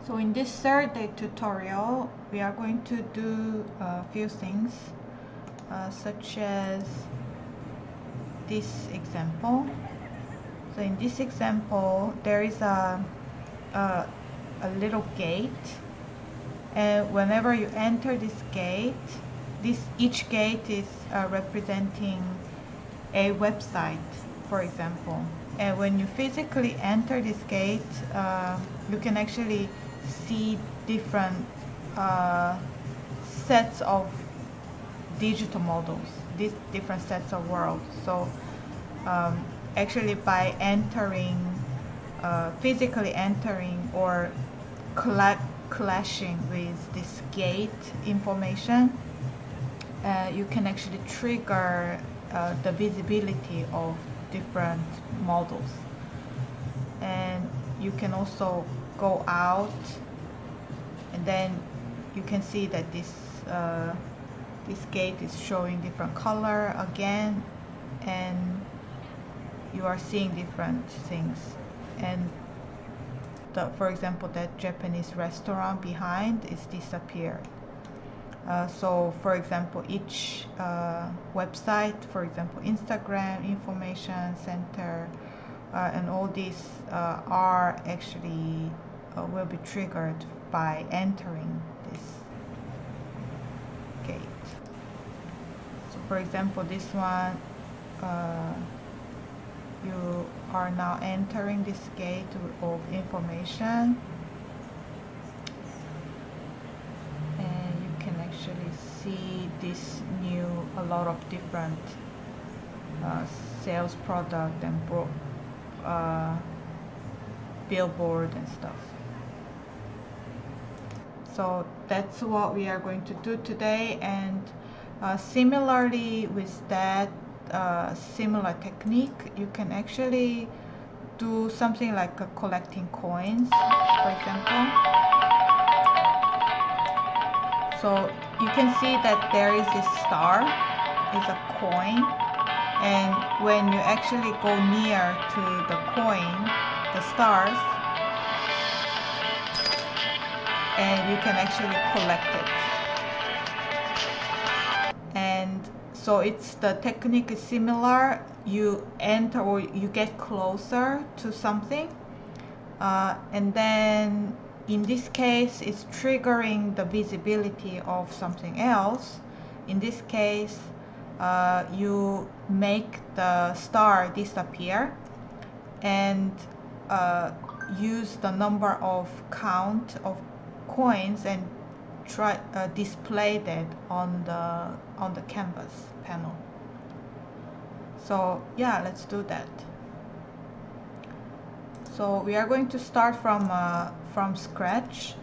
So in this third day tutorial, we are going to do a few things, such as this example. So in this example, there is a little gate, and whenever you enter this gate, each gate is representing a website, for example. And when you physically enter this gate, you can actually see different sets of digital models, these different sets of worlds. So actually by entering, physically entering or clashing with this gate information, you can actually trigger the visibility of different models. And you can also go out, and then you can see that this gate is showing different color again, and you are seeing different things. And for example, that Japanese restaurant behind is disappeared. So for example, each website, for example Instagram, information center, and all these are actually will be triggered by entering this gate. So for example, this one, you are now entering this gate of information, and you can actually see this a lot of different sales product and billboard and stuff. So that's what we are going to do today. And similarly with that similar technique, you can actually do something like collecting coins, for example. So you can see that there is this star, is a coin, and when you actually go near to the coin, the stars, and you can actually collect it. And so the technique is similar. You enter or you get closer to something, and then in this case it's triggering the visibility of something else. In this case, you make the star disappear and use the number of count of coins and try display that on the canvas panel. So yeah, let's do that. So we are going to start from scratch.